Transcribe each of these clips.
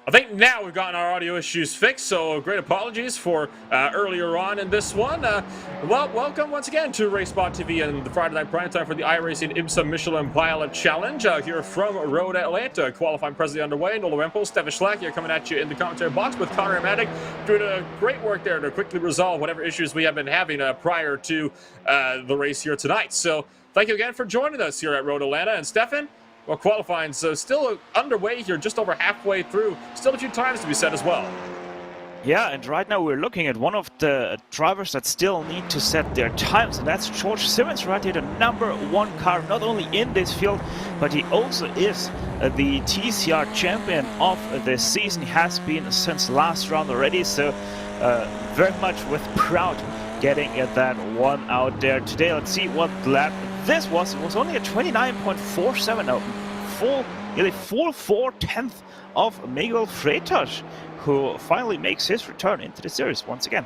I think now we've gotten our audio issues fixed, so great apologies for earlier on in this one. Well, welcome once again to RaceSpotTV and the Friday night prime time for the iRacing IMSA Michelin Pilot Challenge here from Road Atlanta. Qualifying presently underway. Nola Wempel, Stefan Schlack here coming at you in the commentary box with Connor Amatic, doing great work there to quickly resolve whatever issues we have been having prior to the race here tonight. So thank you again for joining us here at Road Atlanta. And Stefan, well, qualifying, so still underway here, just over halfway through. Still a few times to be set as well. Yeah, and right now we're looking at one of the drivers that still need to set their times, and that's George Simmons right here, the #1 car, not only in this field, but he also is the TCR champion of the season. He has been since last round already, so very much with proud getting that one out there today. Let's see what lap this was. It was only a 29.47 out, nearly full 4/10 of Miguel Freitas, who finally makes his return into the series once again.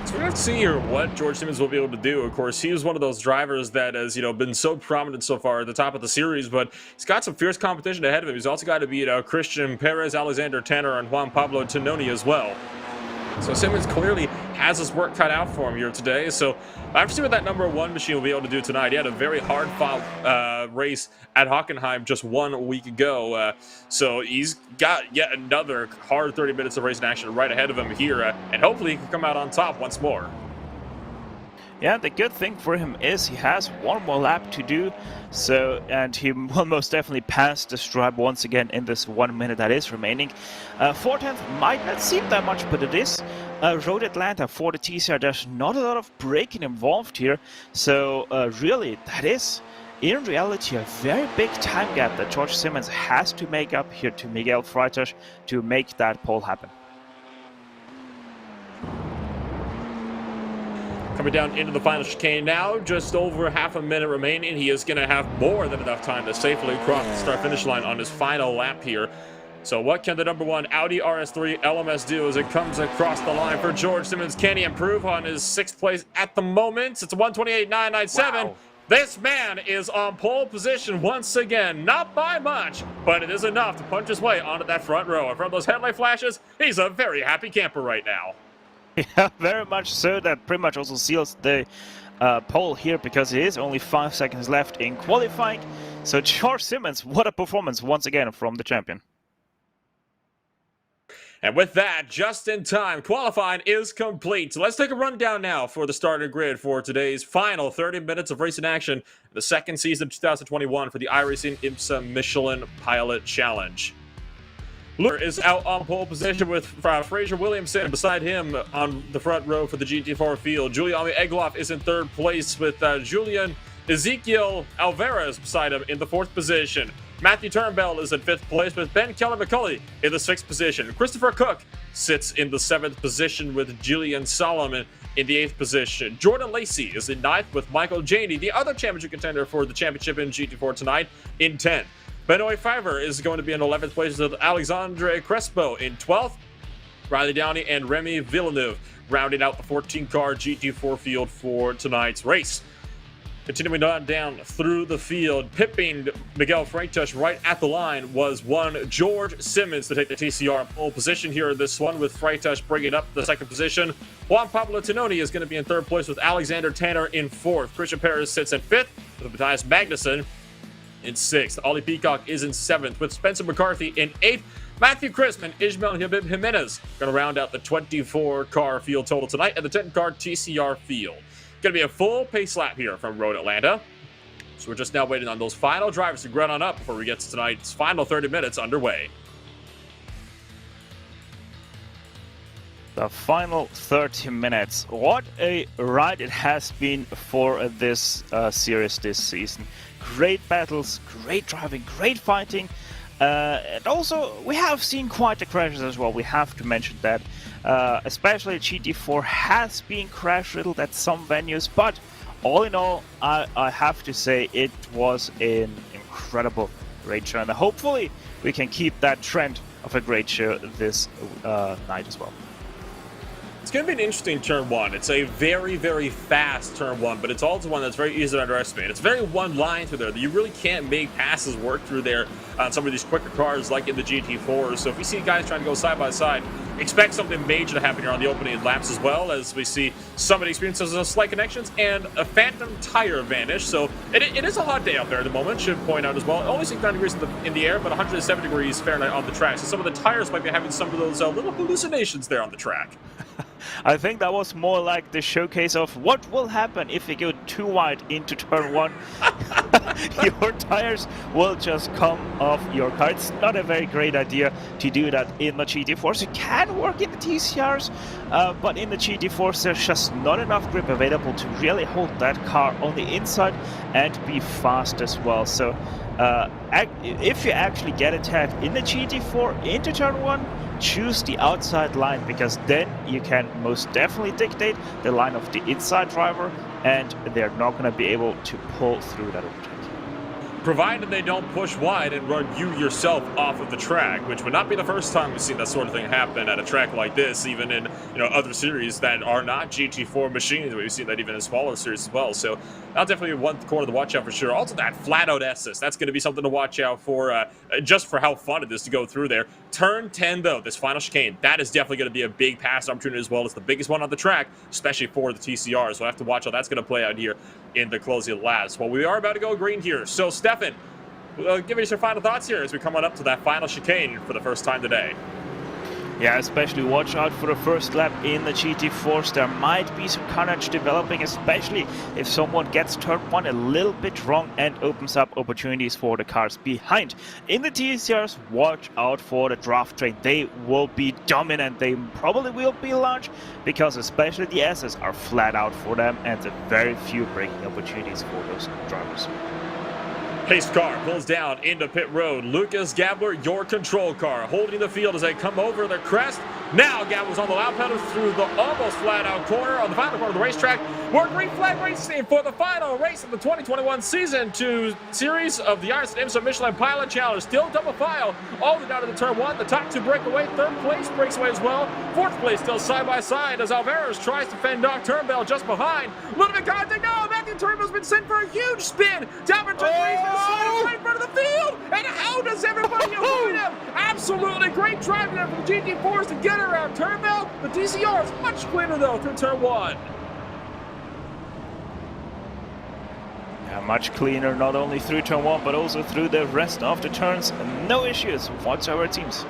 So we're going to have to see here what George Simmons will be able to do. Of course, he was one of those drivers that has, been so prominent so far at the top of the series, but he's got some fierce competition ahead of him. He's also got to beat Christian Perez, Alexander Tanner, and Juan Pablo Tononi as well. So Simmons clearly has his work cut out for him here today. So I have to see what that #1 machine will be able to do tonight. He had a very hard-fought race at Hockenheim just 1 week ago. So he's got yet another hard 30 minutes of racing action right ahead of him here. And hopefully he can come out on top once more. Yeah, the good thing for him is he has one more lap to do, and he will most definitely pass the stripe once again in this 1 minute that is remaining. 4/10 might not seem that much, but it is Road Atlanta for the TCR. There's not a lot of braking involved here, so really that is in reality a very big time gap that George Simmons has to make up here to Miguel Freitas to make that pole happen. Coming down into the final chicane now, just over half a minute remaining. He is going to have more than enough time to safely cross the start-finish line on his final lap here. So what can the #1 Audi RS3 LMS do as it comes across the line for George Simmons? Can he improve on his 6th place at the moment? It's a 1:28.997. Wow. This man is on pole position once again, not by much, but it is enough to punch his way onto that front row. And from those headlight flashes, he's a very happy camper right now. Yeah, very much so. That pretty much also seals the pole here, because it is only 5 seconds left in qualifying. So George Simmons, what a performance once again from the champion. And with that, just in time, qualifying is complete. So let's take a rundown now for the starting grid for today's final 30 minutes of racing action, the second season of 2021 for the iRacing IMSA Michelin Pilot Challenge. Luer is out on pole position with Fraser Williamson beside him on the front row for the GT4 field. Julian Egloff is in 3rd place with Julian Ezekiel Alvarez beside him in the 4th position. Matthew Turnbull is in 5th place with Ben Kelly-McCulley in the 6th position. Christopher Cook sits in the 7th position with Julian Solomon in the 8th position. Jordan Lacey is in 9th with Michael Janey, the other championship contender for the championship in GT4 tonight, in 10th. Benoit Fiver is going to be in 11th place with Alexandre Crespo in 12th. Riley Downey and Remy Villeneuve rounding out the 14-car GT4 field for tonight's race. Continuing on down through the field, pipping Miguel Freitas right at the line was one George Simmons to take the TCR in pole position here in this one, with Freitas bringing up the 2nd position. Juan Pablo Tononi is going to be in 3rd place with Alexander Tanner in 4th. Christian Perez sits in 5th with Matthias Magnussen in 6th. Ollie Peacock is in 7th with Spencer McCarthy in 8th. Matthew Crisp and Ismael Jimenez going to round out the 24-car field total tonight and the 10-car TCR field. Going to be a full pace lap here from Road Atlanta. So we're just now waiting on those final drivers to grunt on up before we get to tonight's final 30 minutes underway. The final 30 minutes. What a ride it has been for this series this season. Great battles, great driving, great fighting. And also, we have seen quite the crashes as well. We have to mention that. Especially GT4 has been crash-riddled at some venues. But all in all, I have to say it was an incredible race show. And hopefully, we can keep that trend of a great show this night as well. It's going to be an interesting turn one. It's a very, very fast turn one, but it's also one that's very easy to underestimate. It's very one line through there that you really can't make passes work through there on some of these quicker cars like in the GT4s. So if we see guys trying to go side by side, expect something major to happen here on the opening laps, as well as we see somebody experiences some slight connections and a phantom tire vanish. So it is a hot day out there at the moment, should point out as well. Only 69 degrees in the air, but 107 degrees Fahrenheit on the track. So some of the tires might be having some of those little hallucinations there on the track. I think that was more like the showcase of what will happen if you go too wide into turn one. Your tires will just come off your car. It's not a very great idea to do that in the GT4s. It can work in the TCRs, but in the GT4s there's just not enough grip available to really hold that car on the inside and be fast as well. So if you actually get attacked in the GT4 into turn one, choose the outside line, because then you can most definitely dictate the line of the inside driver and they're not going to be able to pull through that overtake. Provided they don't push wide and run you yourself off of the track, which would not be the first time we've seen that sort of thing happen at a track like this, even in other series that are not GT4 machines. We've seen that even in smaller series as well. So that's definitely one corner to watch out for sure. Also, that flat-out SS, that's going to be something to watch out for, just for how fun it is to go through there. Turn 10, though, this final chicane, that is definitely going to be a big pass opportunity as well. It's the biggest one on the track, especially for the TCR. So we'll have to watch how that's going to play out here in the closing laps. Well, we are about to go green here. So, Stefan, give us your final thoughts here as we come on up to that final chicane for the first time today. Yeah, especially watch out for the first lap in the GT4s. There might be some carnage developing, especially if someone gets turn one a little bit wrong and opens up opportunities for the cars behind. In the TCRs, watch out for the draft train. They will be dominant. They probably will be large, because especially the S's are flat out for them and very few braking opportunities for those drivers. Pace car pulls down into pit road. Lucas Gabler, your control car, holding the field as they come over the crest. Now Gabler's on the loud pedal through the almost flat-out corner on the final corner of the racetrack. We're green flag racing for the final race of the 2021 Season 2 series of the iRacing IMSA Michelin Pilot Challenge. Still double file all the way down to the turn one. The top two break away. Third place breaks away as well. Fourth place still side by side as Alvarez tries to fend off Turnbull just behind. A little bit contact. No, Matthew Turnbull's been sent for a huge spin. Down for right in front of the field, and how does everybody avoid him? Absolutely great driving there from the GT4s to get around Turnbull. The TCR is much cleaner though through turn one. Yeah, much cleaner, not only through turn one, but also through the rest of the turns. No issues whatsoever, it seems.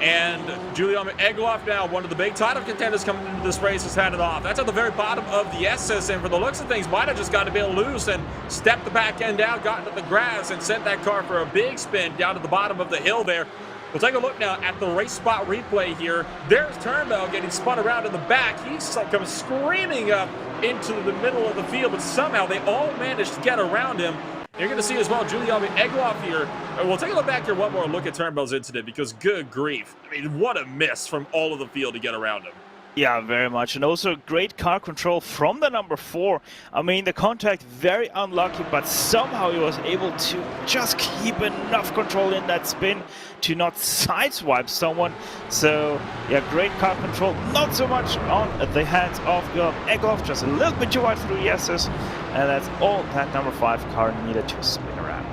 And Julian Egloff now, one of the big title contenders coming into this race, has had it off. That's at the very bottom of the SS, and for the looks of things, might have just got a bit loose and stepped the back end out, got into the grass, and sent that car for a big spin down to the bottom of the hill there. We'll take a look now at the race spot replay here. There's Turnbull getting spun around in the back. He's comes screaming up into the middle of the field, but somehow they all managed to get around him. You're going to see as well Julian Egloff here. We'll take a look back here, one more look at Turnbull's incident, because good grief. I mean, what a miss from all of the field to get around him. Yeah, very much. And also great car control from the number 4. I mean, the contact very unlucky, but somehow he was able to just keep enough control in that spin to not sideswipe someone. So, yeah, great car control. Not so much on the hands of Egloff, just a little bit too wide through the S's. And that's all that number 5 car needed to spin around.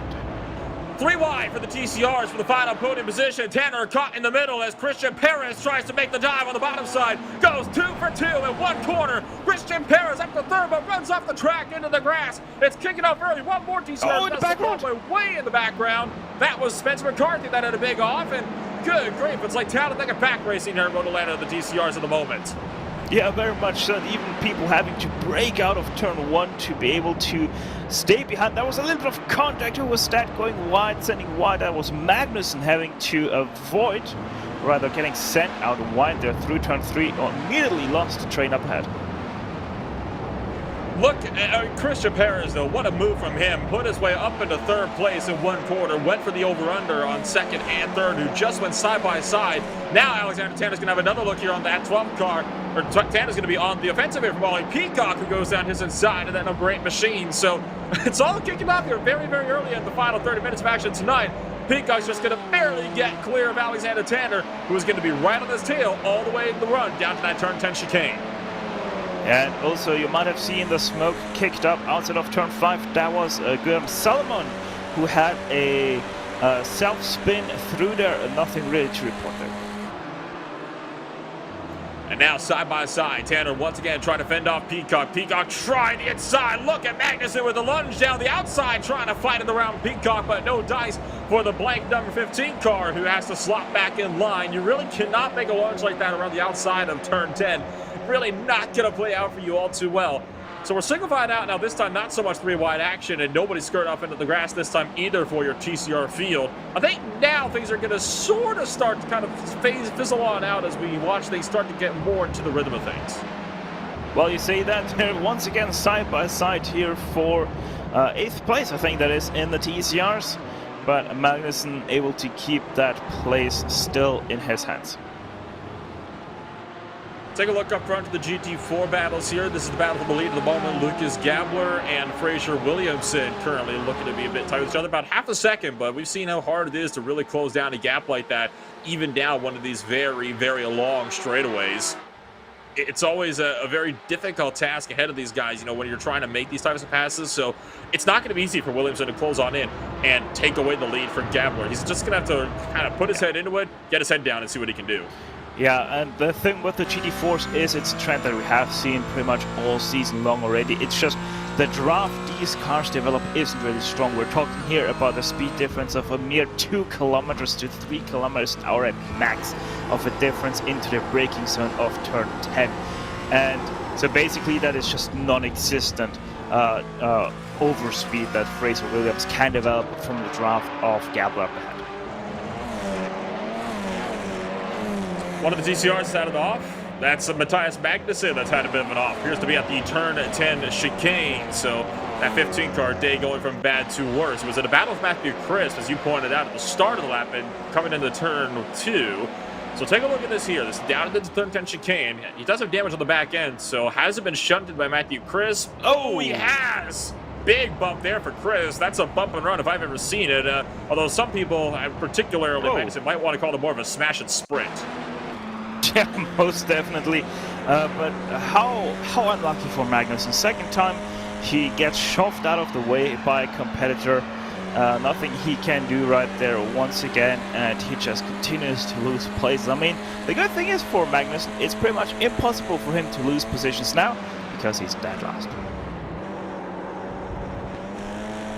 3 wide for the TCRs for the final podium position. Tanner caught in the middle as Christian Perez tries to make the dive on the bottom side. Goes 2 for 2 in one corner. Christian Perez up to third, but runs off the track into the grass. It's kicking off early. One more TCR. In the background. Way in the background. That was Spencer McCarthy that had a big off. And good grief, it's like Talladega back racing here in Road Atlanta, the TCRs at the moment. Yeah, very much so. Even people having to break out of turn 1 to be able to stay behind. There was a little bit of contact. Who was that going wide, sending wide? That was Magnussen having to avoid, rather getting sent out wide there through turn 3. Immediately lost the train up ahead. Look at Christian Perez, though. What a move from him. Put his way up into third place in one quarter. Went for the over-under on second and third, who just went side by side. Now Alexander Tanner's going to have another look here on that 12th car. Or Tanner's going to be on the offensive here for Molly Peacock, who goes down his inside of that number 8 machine. So it's all kicking off here very, very early in the final 30 minutes of action tonight. Peacock's just going to barely get clear of Alexander Tanner, who is going to be right on his tail all the way in the run down to that turn 10 chicane. And also, you might have seen the smoke kicked up outside of turn 5. That was Graham Solomon, who had a self-spin through there, and nothing really to report there. And now side by side, Tanner once again trying to fend off Peacock. Peacock trying the inside. Look at Magnussen with a lunge down the outside, trying to fight it around Peacock, but no dice for the blank number 15 car, who has to slot back in line. You really cannot make a lunge like that around the outside of turn 10. Really not going to play out for you all too well. So we're signified out now, this time not so much 3-wide action, and nobody skirted off into the grass this time either for your TCR field. I think now things are going to sort of start to kind of fizzle on out as we watch things start to get more into the rhythm of things. Well, you see that once again side by side here for 8th place, I think that is, in the TCRs, but Magnussen able to keep that place still in his hands. Take a look up front to the GT4 battles here. This is the battle for the lead at the moment. Lucas Gabler and Fraser Williamson currently looking to be a bit tight with each other. About half a second, but we've seen how hard it is to really close down a gap like that, even down one of these very, very long straightaways. It's always a very difficult task ahead of these guys, you know, when you're trying to make these types of passes. So it's not going to be easy for Williamson to close on in and take away the lead from Gabler. He's just going to have to kind of put his head into it, get his head down, and see what he can do. Yeah, and the thing with the GT4s is it's a trend that we have seen pretty much all season long already. It's just the draft these cars develop isn't really strong. We're talking here about a speed difference of a mere 2 kilometers to 3 kilometers an hour at max of a difference into the braking zone of turn 10. And so basically that is just non-existent overspeed that Fraser Williams can develop from the draft of Gabler up ahead. One of the TCRs started off. That's Matthias Magnussen that's had a bit of an off. Appears to be at the turn 10 chicane. So that 15 car day going from bad to worse. It was in a battle with Matthew Crisp, as you pointed out at the start of the lap, and coming into turn 2. So take a look at this here. This is down into the turn 10 chicane. He does have damage on the back end, so hasn't been shunted by Matthew Crisp. Oh, he has! Big bump there for Chris. That's a bump and run if I've ever seen it. Although some people, particularly Magnussen, might want to call it more of a smash and sprint. Yeah, most definitely. But how unlucky for Magnussen. Second time he gets shoved out of the way by a competitor. Nothing he can do right there once again, and he just continues to lose places. I mean, the good thing is for Magnussen, it's pretty much impossible for him to lose positions now because he's dead last.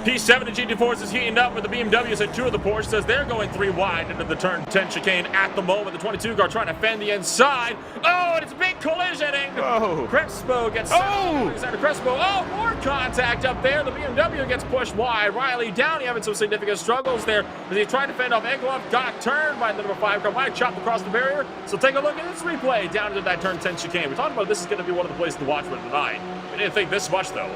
P7 and GT4s is heating up with the BMWs and 2 of the Porsches as they're going 3 wide into the turn 10 chicane at the moment. The 22 car trying to fend the inside. Oh, and it's a big collisioning. Oh. Crespo gets Alexander Crespo. Oh, more contact up there. The BMW gets pushed wide. Riley Downey having some significant struggles there as he's trying to fend off Egloff. Got turned by the number 5 car. Might have chopped across the barrier. So take a look at this replay down into that turn 10 chicane. We talked about this is going to be one of the places to watch for tonight. We didn't think this much, though.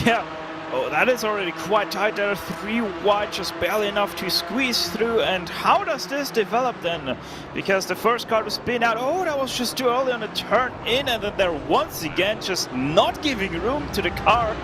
Yeah. Oh, that is already quite tight there. 3 wide, just barely enough to squeeze through. And how does this develop then? Because the first car was spin out. Oh, that was just too early on the turn in. And then they're once again just not giving room to the car.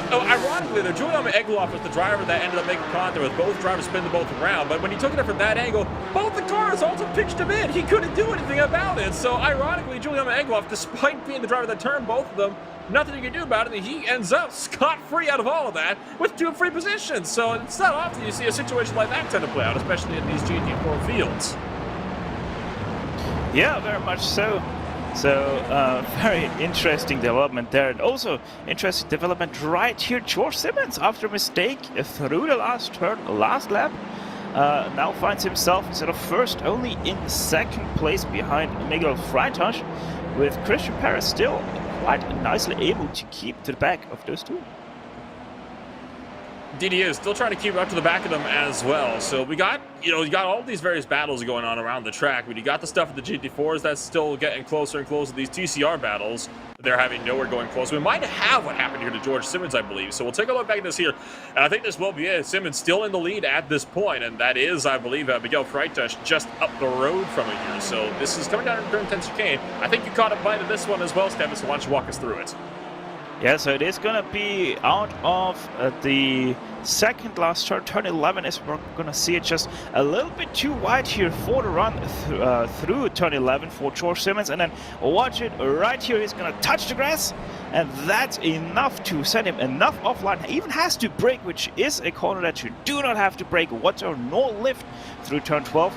So, ironically, Julian Egloff was the driver that ended up making contact with both drivers spin them both around. But when he took it from that angle, both the cars also pitched him in. He couldn't do anything about it. So ironically, Julian Egloff, despite being the driver that turned both of them, nothing you can do about it, and he ends up scot-free out of all of that with 2 free positions. So it's not often you see a situation like that tend to play out, especially in these GT4 fields. Yeah, very much so. So, very interesting development there. And also, interesting development right here. George Simmons, after a mistake through the last turn, last lap, now finds himself instead of first, only in 2nd place behind Miguel Freitas, with Christian Perez still quite nicely able to keep to the back of those 2. DD is still trying to keep up to the back of them as well. So we got, you got all these various battles going on around the track. But you got the stuff with the GT4s that's still getting closer and closer. These TCR battles, they're having nowhere going close. We might have what happened here to George Simmons, I believe. So we'll take a look back at this here. And I think this will be it. Simmons still in the lead at this point. And that is, I believe, Miguel Freitas just up the road from it here. So this is coming down in turn 10 chicane. I think you caught a bite of this one as well, Stevens. So why don't you walk us through it? Yeah, so it is gonna be out of the second last turn. Turn 11 is we're gonna see it just a little bit too wide here for the run through turn 11 for George Simmons, and then watch it right here. He's gonna touch the grass, and that's enough to send him enough offline. He even has to brake, which is a corner that you do not have to brake whatsoever, nor lift through turn 12.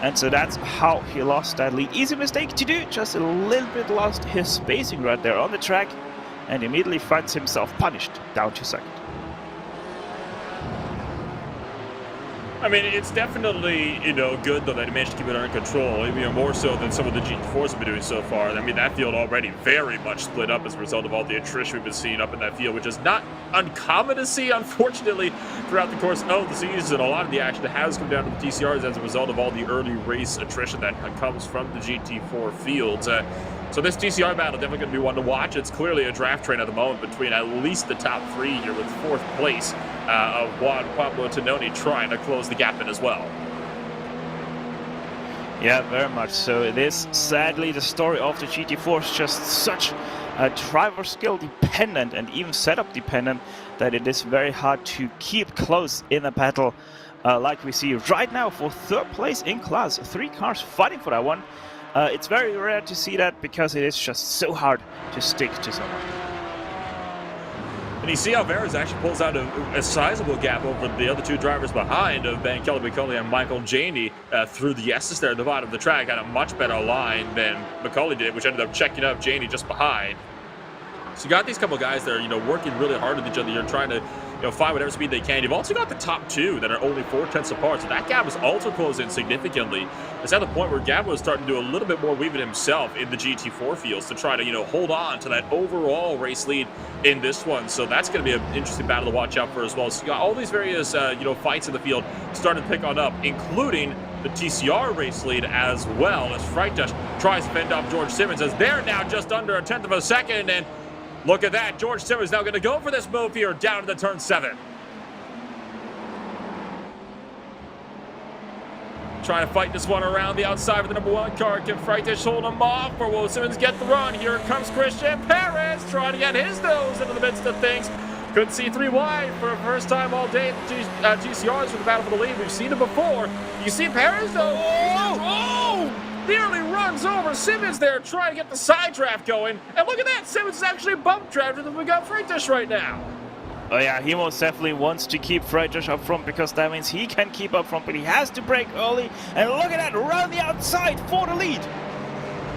And so that's how he lost that lead. Easy mistake to do, just a little bit lost his spacing right there on the track, and immediately finds himself punished down to second. I mean, it's definitely, good, though, that he managed to keep it under control, more so than some of the GT4s have been doing so far. I mean, that field already very much split up as a result of all the attrition we've been seeing up in that field, which is not uncommon to see, unfortunately, throughout the course of the season. A lot of the action has come down to the TCRs as a result of all the early race attrition that comes from the GT4 fields. So this TCR battle definitely going to be one to watch. It's clearly a draft train at the moment between at least the top three here, with fourth place of Juan Pablo Tononi trying to close the gap in as well. Yeah, very much so. It is sadly the story of the GT4 is just such a driver skill dependent and even setup dependent that it is very hard to keep close in a battle like we see right now for third place in class. 3 cars fighting for that one. It's very rare to see that because it is just so hard to stick to someone. And you see how Veras actually pulls out a sizable gap over the other 2 drivers behind of Ben Kelly McCulley and Michael Janey through the S's there at the bottom of the track. Had a much better line than McCulley did, which ended up checking up Janey just behind. So you got these couple guys that are, working really hard with each other. You're trying to, find whatever speed they can. You've also got the top 2 that are only 4/10 apart. So that gap is also closing significantly. It's at the point where Gabo is starting to do a little bit more weaving himself in the GT4 fields to try to, hold on to that overall race lead in this one. So that's going to be an interesting battle to watch out for as well. So you got all these various, fights in the field starting to pick on up, including the TCR race lead as well, as Freitas tries to fend off George Simmons, as they're now just under a 1/10 of a second. And look at that. George Simmons now going to go for this move here down to the turn 7. Trying to fight this one around the outside of the number 1 car. Can Freitas hold him off, or will Simmons get the run? Here comes Christian Perez trying to get his nose into the midst of things. Couldn't see 3 wide for the first time all day at GCRs for the battle for the lead. We've seen it before. You see Perez, though. Oh! Nearly runs over Simmons there, trying to get the side draft going. And look at that, Simmons is actually bump drafted, and we got Freitas right now. Oh yeah, he most definitely wants to keep Freitas up front because that means he can keep up front, but he has to brake early. And look at that, around the outside for the lead.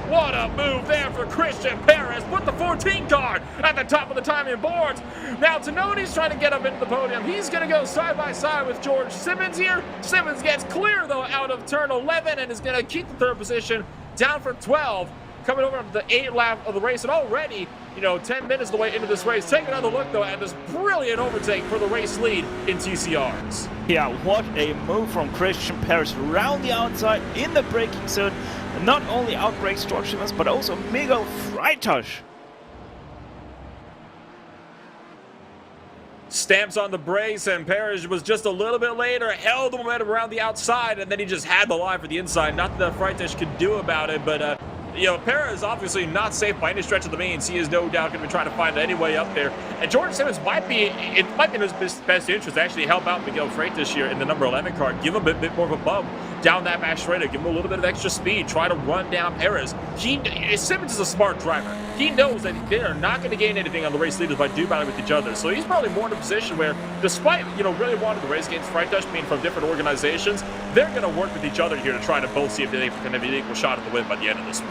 What a move there for Christian Perez. Put the 14 car at the top of the timing boards. Now Tononi's trying to get up into the podium. He's going to go side by side with George Simmons here. Simmons gets clear, though, out of turn 11 and is going to keep the 3rd position down for 12. Coming over to the 8th lap of the race, and already, 10 minutes of the way into this race. Take another look, though, at this brilliant overtake for the race lead in TCRs. Yeah, what a move from Christian Perez around the outside in the braking zone. Not only outbrakes George Simmons, but also Miguel Freitas. Stamps on the brakes, and Perez was just a little bit later, held the momentum around the outside, and then he just had the line for the inside. Not that Freitas could do about it, but Perez obviously not safe by any stretch of the means. He is no doubt going to be trying to find any way up there. And George Simmons might be in his best interest to actually help out Miguel Freitas here in the number 11 car. Give him a bit more of a bump down that back straight. Give him a little bit of extra speed. Try to run down Perez. Simmons is a smart driver. He knows that they are not going to gain anything on the race leaders by battling with each other. So he's probably more in a position where, despite really wanting to race against Freitas, being from different organizations, they're going to work with each other here to try to both see if they can have an equal shot at the win by the end of this one.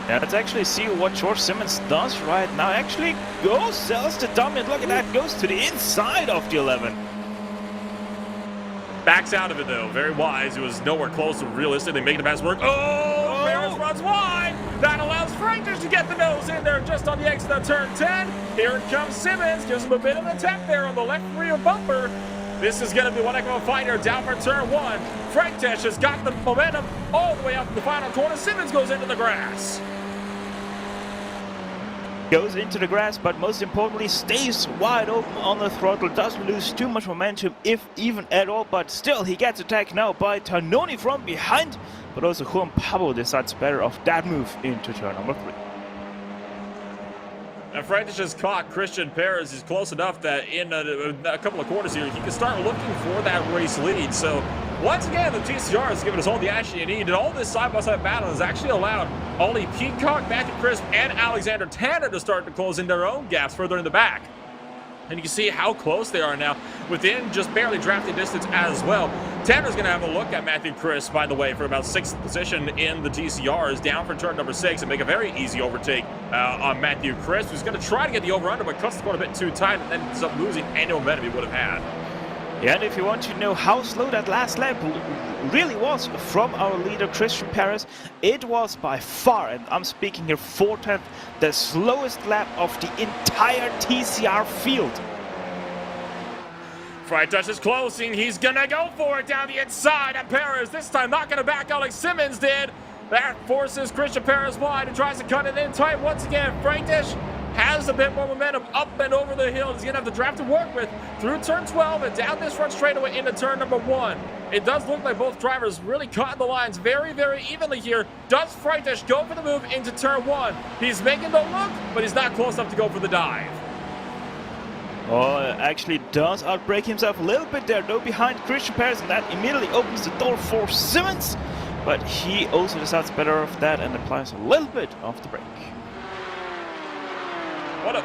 Yeah, let's actually see what George Simmons does right now. Actually goes, sells the dummy, and look at that, goes to the inside of the 11. Backs out of it, though. Very wise. He was nowhere close to realistically making the pass work. Oh! Perez runs wide. That allows Freitas to get the nose in there just on the exit of turn 10. Here comes Simmons. Gives him a bit of an attack there on the left rear bumper. This is going to be one heck of a fight here down for turn 1. Freitas has got the momentum all the way up to the final corner. Simmons goes into the grass. Goes into the grass, but most importantly stays wide open on the throttle, doesn't lose too much momentum, if even at all, but still he gets attacked now by Tononi from behind, but also Juan Pablo decides better of that move into turn number 3. And Francis just caught Christian Perez. He's close enough that in a couple of quarters here, he can start looking for that race lead. So once again, the TCR has given us all the action you need, and all this side-by-side battle has actually allowed only Peacock, Matthew Crisp, and Alexander Tanner to start to close in their own gaps further in the back. And you can see how close they are now, within just barely drafting distance as well. Tanner's going to have a look at Matthew Crisp, by the way, for about 6th position in the TCRs, down for turn number 6, and make a very easy overtake on Matthew Crisp, who's going to try to get the over-under, but cuts the corner a bit too tight, and then ends up losing any momentum he would have had. Yeah, and if you want to know how slow that last lap really was from our leader Christian Perez, it was by far, and I'm speaking here 4/10, the slowest lap of the entire TCR field. Freitas is closing. He's gonna go for it down the inside, and Perez this time not gonna back out like Simmons did. That forces Christian Perez wide and tries to cut it in tight once again. Freitas has a bit more momentum up and over the hill. He's gonna have the draft to work with through turn 12 and down this front straightaway into turn number 1. It does look like both drivers really caught the lines very, very evenly here. Does Freitas go for the move into turn 1? He's making the look, but he's not close enough to go for the dive. Oh, actually does outbrake himself a little bit there, though, behind Christian Perez, and that immediately opens the door for Simmons. But he also decides better of that and applies a little bit of the brake. What a...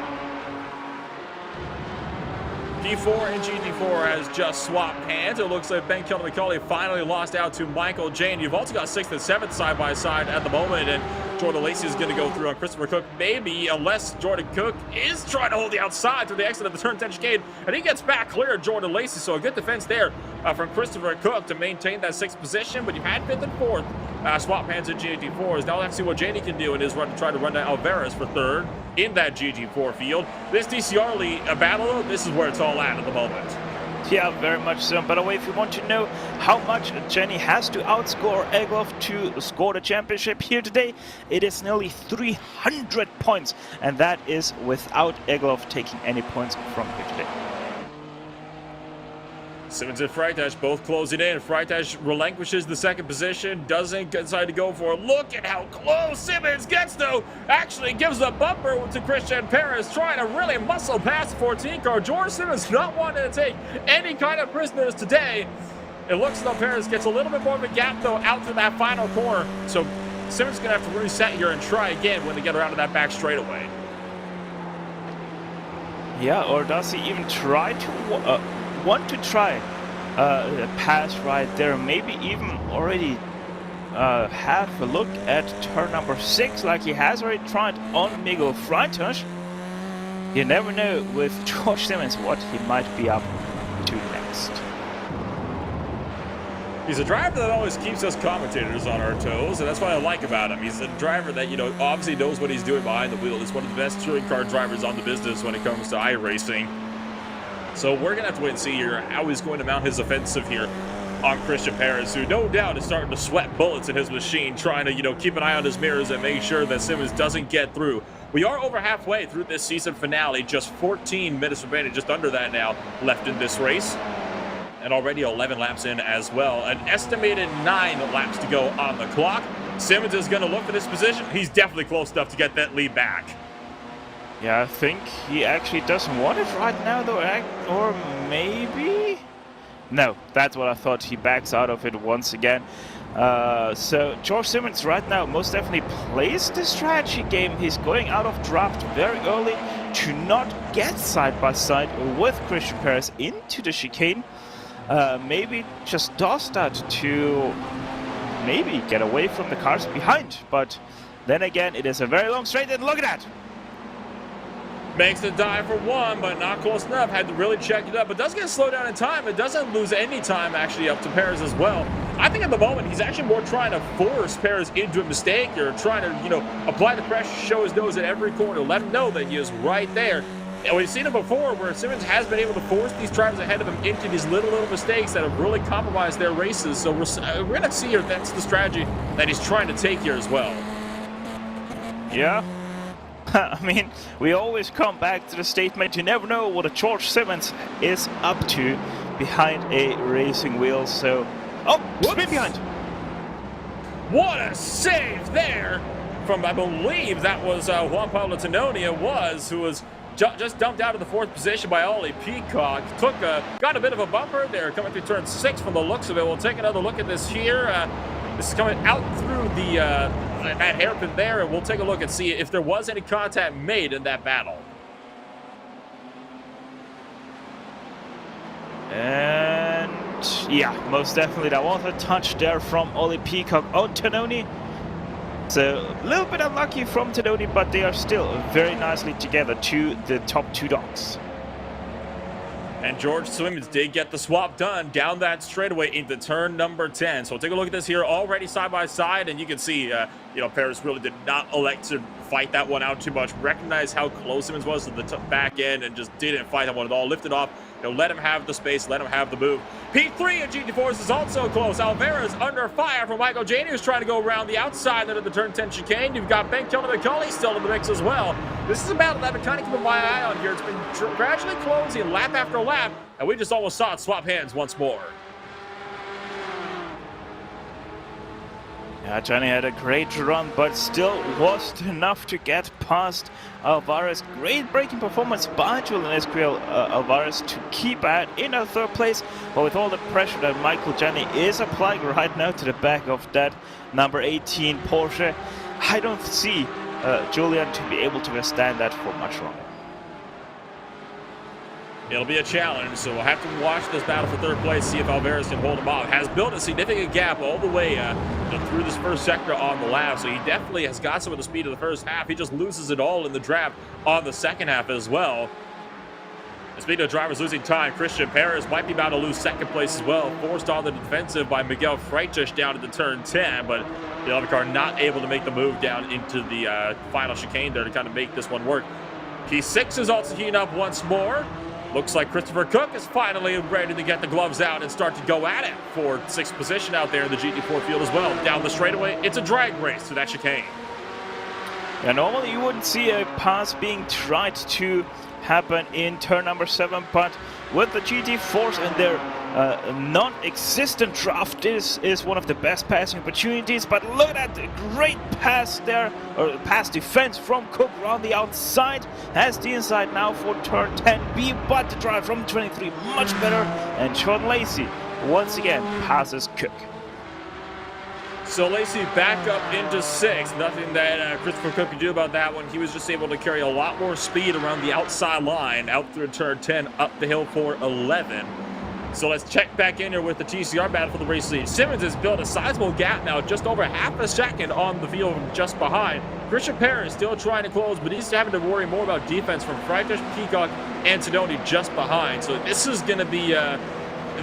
P4 and GT4 has just swapped hands. It looks like Ben Kelly finally lost out to Michael Jane. You've also got 6th and 7th side by side at the moment, and Jordan Lacey is going to go through on Christopher Cook, maybe, unless Jordan Cook is trying to hold the outside through the exit of the turn 10 chicane, and he gets back clear of Jordan Lacey, so a good defense there from Christopher Cook to maintain that 6th position, but you've had 5th and 4th swap hands at GT4s. Now let's see what Janey can do in his run to try to run down Alvarez for 3rd in that GT4 field. This DCR lead battle, though, this is where it's all at the moment. Yeah, very much so. By the way, if you want to know how much Jenny has to outscore Egloff to score the championship here today, it is nearly 300 points, and that is without Egloff taking any points from here today. Simmons and Freitas both closing in. Freitas relinquishes the 2nd position, doesn't decide to go for it. Look at how close Simmons gets, though. Actually gives a bumper to Christian Perez, trying to really muscle past the 14 car. George Simmons not wanting to take any kind of prisoners today. It looks like Perez gets a little bit more of a gap, though, out to that final corner. So Simmons is going to have to reset here and try again when they get around to that back straightaway. Yeah, or does he even try to... want to try a pass right there, maybe even already have a look at turn number 6 like he has already tried on Miguel Freitas. You never know with George Simmons what he might be up to next. He's a driver that always keeps us commentators on our toes, and that's what I like about him. He's a driver that, you know, obviously knows what he's doing behind the wheel. He's one of the best touring car drivers on the business when it comes to iRacing. So we're going to have to wait and see here how he's going to mount his offensive here on Christian Perez, who no doubt is starting to sweat bullets in his machine, trying to, you know, keep an eye on his mirrors and make sure that Simmons doesn't get through. We are over halfway through this season finale, just 14 minutes remaining, just under that now, left in this race. And already 11 laps in as well. An estimated 9 laps to go on the clock. Simmons is going to look for this position. He's definitely close enough to get that lead back. Yeah, I think he actually doesn't want it right now, though, or maybe? No, that's what I thought. He backs out of it once again. So George Simmons right now most definitely plays the strategy game. He's going out of draft very early to not get side by side with Christian Perez into the chicane. Maybe just does that to maybe get away from the cars behind. But then again, it is a very long straight, and look at that! Makes the dive for 1, but not close enough. Had to really check it up, but does get slowed down in time. It doesn't lose any time, actually, up to Perez as well. I think at the moment, he's actually more trying to force Perez into a mistake or trying to, you know, apply the pressure, show his nose at every corner, let him know that he is right there. And we've seen it before where Simmons has been able to force these drivers ahead of him into these little mistakes that have really compromised their races. So we're going to see here that's the strategy that he's trying to take here as well. Yeah. I mean, we always come back to the statement, you never know what a George Simmons is up to behind a racing wheel, so... Oh, spin behind! What a save there from, I believe that was Juan Pablo Tenonia who was just dumped out of the 4th position by Ollie Peacock. Got a bit of a bumper there coming through turn 6 from the looks of it. We'll take another look at this here. This is coming out through that hairpin there, and we'll take a look and see if there was any contact made in that battle. And yeah, most definitely there was a touch there from Ollie Peacock on Tononi. So a little bit unlucky from Tononi, but they are still very nicely together to the top 2 dogs. And George Simmons did get the swap done down that straightaway into turn number 10. So take a look at this here, already side by side, and you can see, Paris really did not elect to fight that one out too much. Recognize how close Simmons was to the back end and just didn't fight that one at all. Lifted off, let him have the space, let him have the move. P3 of GT4 is also close. Alvarez under fire from Michael Janey, who's trying to go around the outside of the turn 10 chicane. You've got Ben McCulley still in the mix as well. This is a battle that I've been kind of keeping my eye on here. It's been gradually closing lap after lap, and we just almost saw it swap hands once more. Yeah, Johnny had a great run, but still wasn't enough to get past Alvarez. Great braking performance by Julian Esquiel Alvarez to keep out in a 3rd place. But with all the pressure that Michael Johnny is applying right now to the back of that number 18 Porsche, I don't see Julian to be able to withstand that for much longer. It'll be a challenge, so we'll have to watch this battle for 3rd place, see if Alvarez can hold him off. Has built a significant gap all the way through this first sector on the lap, so he definitely has got some of the speed of the first half. He just loses it all in the draft on the second half as well. And speaking of drivers losing time, Christian Perez might be about to lose 2nd place as well. Forced on the defensive by Miguel Freitas down into turn 10, but the other car not able to make the move down into the final chicane there to kind of make this one work. P6 is also heating up once more. Looks like Christopher Cook is finally ready to get the gloves out and start to go at it for 6th position out there in the GT4 field as well. Down the straightaway, it's a drag race to that chicane. Yeah, normally you wouldn't see a pass being tried to happen in turn number 7, but with the GT4s and their non-existent draft, this is one of the best passing opportunities. But look at the great pass there, or pass defense from Cook around the outside. Has the inside now for turn 10B, but the drive from 23 much better. And Sean Lacey once again passes Cook. So Lacey back up into 6th. Nothing that Christopher Cook could do about that one. He was just able to carry a lot more speed around the outside line, out through turn 10, up the hill for 11. So let's check back in here with the TCR battle for the race lead. Simmons has built a sizable gap now, just over half a second on the field just behind. Christian Perez still trying to close, but he's having to worry more about defense from Freitas, Peacock, and Tononi just behind. So this is going to be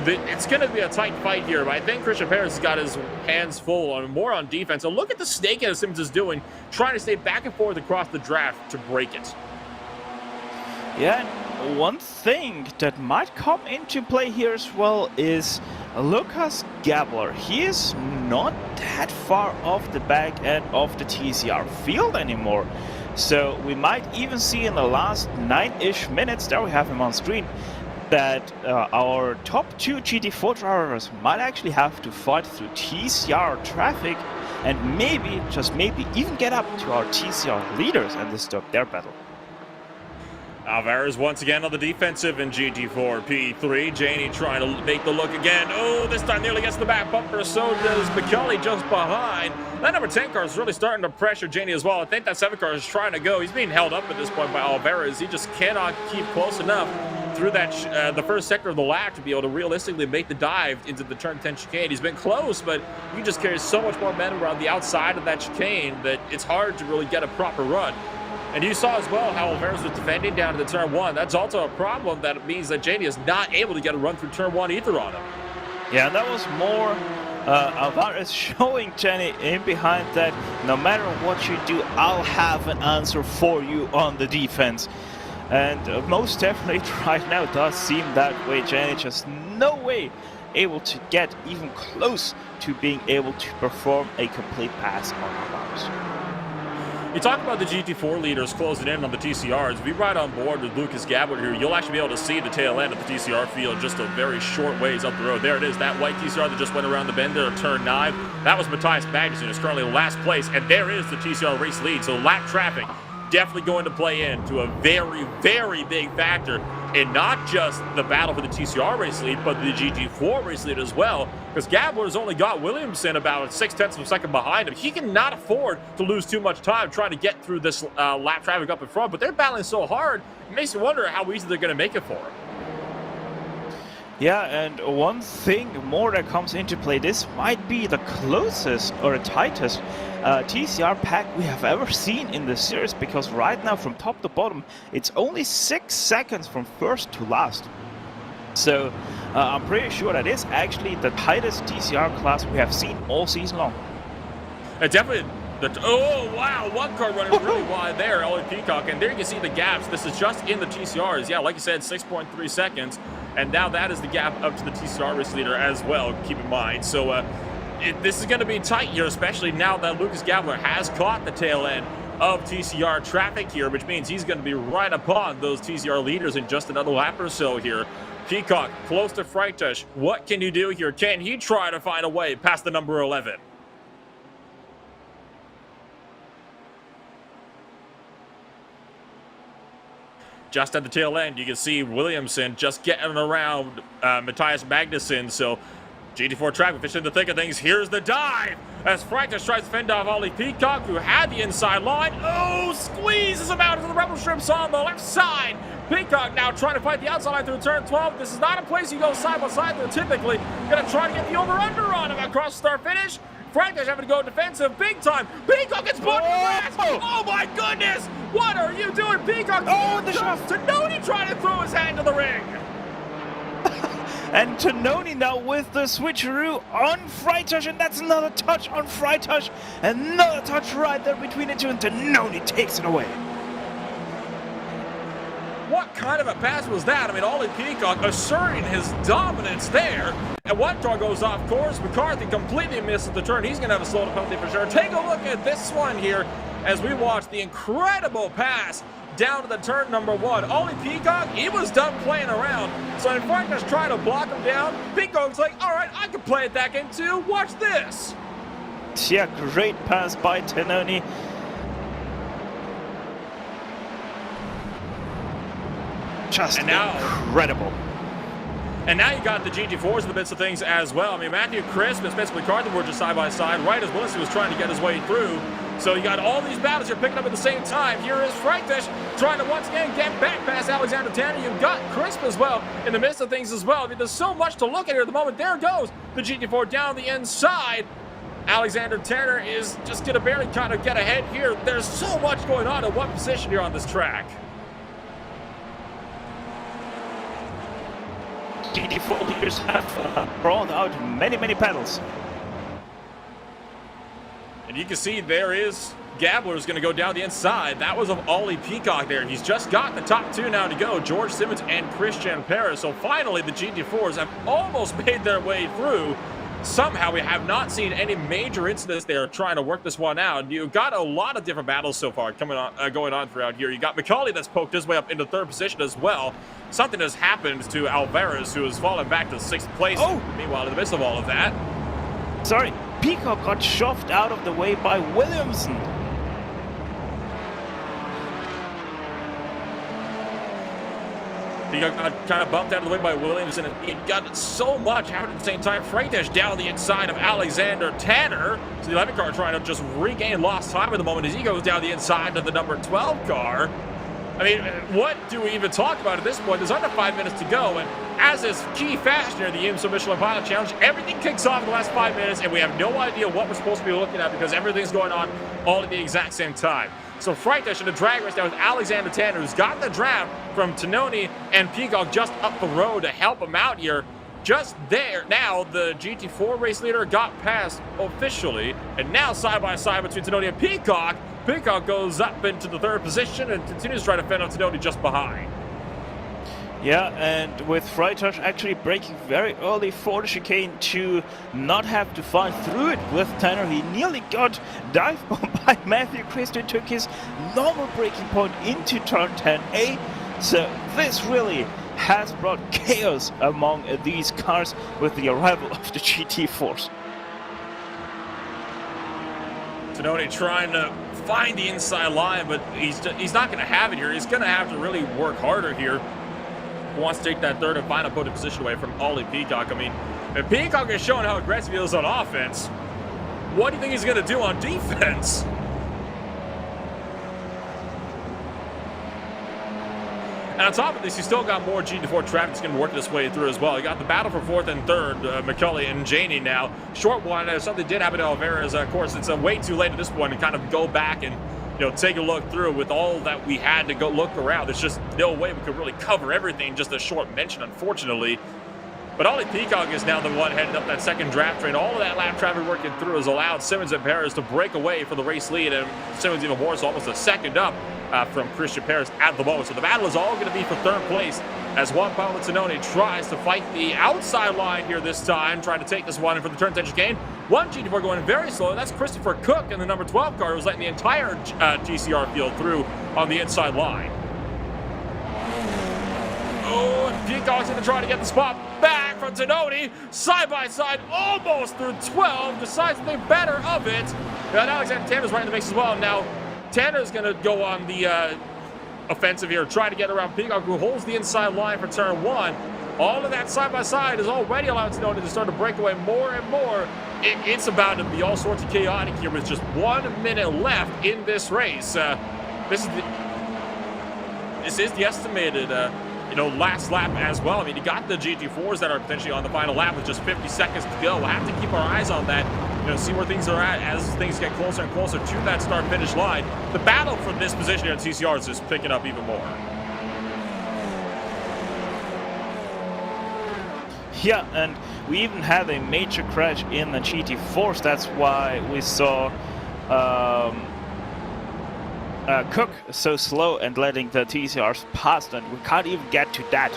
it's going to be a tight fight here, but I think Christian Perez has got his hands full more on defense. And look at the snakehead Simmons is doing, trying to stay back and forth across the draft to break it. Yeah, and one thing that might come into play here as well is Lucas Gabler. He is not that far off the back end of the TCR field anymore. So we might even see in the last 9-ish minutes, there we have him on screen, that our top 2 GT4 drivers might actually have to fight through TCR traffic and maybe, just maybe, even get up to our TCR leaders and disturb their battle. Alvarez once again on the defensive in GT4 P3. Janey trying to make the look again. Oh, this time nearly gets the back bumper. So does McCulley just behind. That number 10 car is really starting to pressure Janey as well. I think that 7 car is trying to go. He's being held up at this point by Alvarez. He just cannot keep close enough through that the first sector of the lap to be able to realistically make the dive into the turn 10 chicane. He's been close, but he just carries so much more momentum around the outside of that chicane that it's hard to really get a proper run. And you saw as well how Alvarez was defending down to the turn 1. That's also a problem. That means that Janey is not able to get a run through turn 1 either on him. Yeah, that was more Alvarez showing Janey in behind that no matter what you do, I'll have an answer for you on the defense. And most definitely right now does seem that way. Janey just no way able to get even close to being able to perform a complete pass on Alvarez. You talk about the GT4 leaders closing in on the TCRs. If you ride on board with Lucas Gabler here, you'll actually be able to see the tail end of the TCR field just a very short ways up the road. There it is, that white TCR that just went around the bend there at turn 9. That was Matthias Magnussen, who's currently last place, and there is the TCR race lead. So lap traffic definitely going to play into a very, very big factor in not just the battle for the TCR race lead, but the GT4 race lead as well, because Gabler's only got Williamson about 0.6 of a second behind him. He cannot afford to lose too much time trying to get through this lap traffic up in front, but they're battling so hard, it makes you wonder how easy they're going to make it for him. Yeah, and one thing more that comes into play, this might be the closest or the tightest TCR pack we have ever seen in this series, because right now from top to bottom it's only 6 seconds from first to last. So I'm pretty sure that is actually the tightest TCR class we have seen all season long. Definitely. Oh, wow, one car running really wide there, Ollie Peacock, and there you can see the gaps. This is just in the TCRs. Yeah, like you said, 6.3 seconds, and now that is the gap up to the TCR race leader as well, keep in mind. So this is going to be tight here, especially now that Lucas Gabler has caught the tail end of TCR traffic here, which means he's going to be right upon those TCR leaders in just another lap or so here. Peacock close to Freitas. What can you do here? Can he try to find a way past the number 11? Just at the tail end, you can see Williamson just getting around Matthias Magnussen. So GT4 track, fish in the thick of things. Here's the dive as Freitas tries to fend off Ollie Peacock, who had the inside line. Oh, squeezes him out into the rebel strips on the left side. Peacock now trying to fight the outside line through turn 12. This is not a place you go side by side. They're typically going to try to get the over-under on him across the start finish. Freitas having to go defensive big time. Peacock gets put in the grass. Oh my goodness! What are you doing, Peacock? Oh, the shot. Tononi trying to throw his hand to the ring. And Tononi now with the switcheroo on Freitas, and that's another touch on Freitas. Another touch right there between the two, and Tononi takes it away. What kind of a pass was that? I mean, Ollie Peacock asserting his dominance there. And one car goes off course. McCarthy completely misses the turn. He's going to have a slow penalty for sure. Take a look at this one here as we watch the incredible pass down to the turn number 1. Ollie Peacock, he was done playing around. So in front, just trying to block him down. Peacock's like, all right, I can play it that game too. Watch this. Yeah, great pass by Tononi. Just incredible. And now you got the GT4s in the midst of things as well. I mean, Matthew Crisp and Spencer McCarthy were just side by side, right as Williamson was trying to get his way through. So you got all these battles you're picking up at the same time. Here is Freitas trying to once again get back past Alexander Tanner. You've got Crisp as well in the midst of things as well. I mean, there's so much to look at here at the moment. There goes the GT4 down the inside. Alexander Tanner is just going to barely kind of get ahead here. There's so much going on in one position here on this track. GT4 leaders have brought out many pedals. And you can see there is Gabler's going to go down the inside. That was of Ollie Peacock there. He's just got the top 2 now to go, George Simmons and Christian Perez. So finally the GT4s have almost made their way through. Somehow we have not seen any major incidents there trying to work this one out. You've got a lot of different battles so far going on throughout here. You got McCauley that's poked his way up into 3rd position as well. Something has happened to Alvarez, who has fallen back to 6th place. Oh! Meanwhile, in the midst of all of that, sorry, Peacock got shoved out of the way by Williamson. He got kind of bumped out of the way by Williamson, and he got so much happening at the same time. Freitas down the inside of Alexander Tanner. So the 11 car trying to just regain lost time at the moment as he goes down the inside of the number 12 car. I mean, what do we even talk about at this point? There's under 5 minutes to go, and as is key fast near the IMSA Michelin Pilot Challenge, everything kicks off in the last 5 minutes, and we have no idea what we're supposed to be looking at because everything's going on all at the exact same time. So Freitas in the drag race now with Alexander Tanner, who's got the draft from Tononi and Peacock just up the road to help him out here. Just there, now the GT4 race leader got passed officially, and now side by side between Tononi and Peacock. Peacock goes up into the 3rd position and continues to try to fend off Tononi just behind. Yeah, and with Freitag actually braking very early for the chicane to not have to fight through it with Tanner. He nearly got dive bombed by Matthew Christian, took his normal braking point into turn 10A. So this really has brought chaos among these cars with the arrival of the GT4s. Tononi trying to find the inside line, but he's not going to have it here. He's going to have to really work harder here. He wants to take that third and final podium position away from Ollie Peacock. I mean, if Peacock is showing how aggressive he is on offense, what do you think he's going to do on defense? And on top of this, you still got more GT4 traffic that's going to work this way through as well. You got the battle for fourth and third, McCulley and Janey now. Short one, something did happen to Alvarez. Of course, it's way too late at this point to kind of go back and take a look through with all that we had to go look around. There's just no way we could really cover everything, just a short mention, unfortunately. But Ollie Peacock is now the one heading up that second draft train. All of that lap traffic working through has allowed Simmons and Perez to break away for the race lead, and Simmons even more, so almost a second up from Christian Perez at the moment. So the battle is all going to be for third place as Juan Pablo Tononi tries to fight the outside line here this time, trying to take this one in for the turn 10 chicane. One GT4 going very slow. That's Christopher Cook in the number 12 car, who's letting the entire GCR field through on the inside line. Oh, and Peacock's going to try to get the spot back from Tononi. Side by side, almost through 12. Decides to think better of it. And Alexander Tanner's right in the mix as well. Now, Tanner's going to go on the offensive here, trying to get around Peacock, who holds the inside line for turn 1. All of that side by side is already allowed Tononi to start to break away more and more. It's about to be all sorts of chaotic here with just 1 minute left in this race. This is the estimated last lap as well. I mean, you got the GT4s that are potentially on the final lap with just 50 seconds to go. We'll have to keep our eyes on that, see where things are at as things get closer and closer to that start-finish line. The battle for this position here at TCR is just picking up even more. Yeah, and we even had a major crash in the GT4s. That's why we saw Cook so slow and letting the TCRs pass, and we can't even get to that.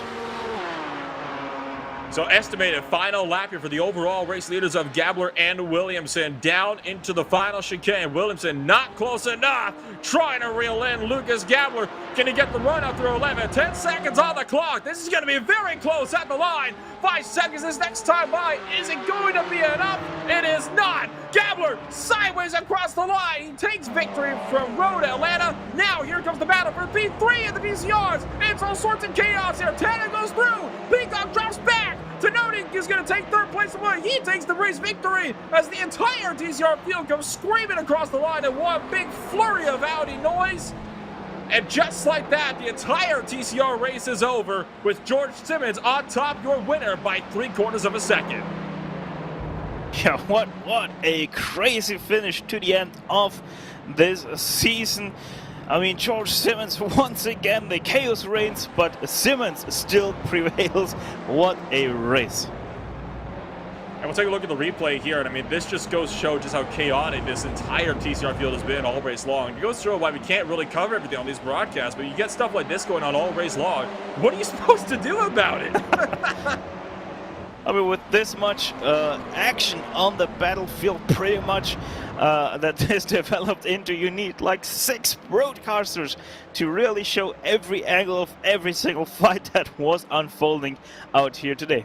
So estimated final lap here for the overall race leaders of Gabler and Williamson down into the final chicane. Williamson not close enough, trying to reel in Lucas Gabler. Can he get the run up through 11? 10 seconds on the clock. This is going to be very close at the line. 5 seconds this next time by. Is it going to be enough? It is not. Gabler sideways across the line. He takes victory from Road Atlanta. Now here comes the battle for P3 in the PCRs. It's all sorts of chaos here. Tanner goes through. Peacock drops back. Tononi is going to take third place away. He takes the race victory as the entire TCR field comes screaming across the line in one big flurry of Audi noise. And just like that, the entire TCR race is over with George Simmons on top, your winner by 3/4 of a second. Yeah, what a crazy finish to the end of this season. I mean, George Simmons, once again, the chaos reigns, but Simmons still prevails. What a race. And we'll take a look at the replay here. And I mean, this just goes to show just how chaotic this entire TCR field has been all race long. It goes to show why we can't really cover everything on these broadcasts, but you get stuff like this going on all race long. What are you supposed to do about it? I mean, with this much action on the battlefield, pretty much that is developed into, you need like 6 broadcasters to really show every angle of every single fight that was unfolding out here today.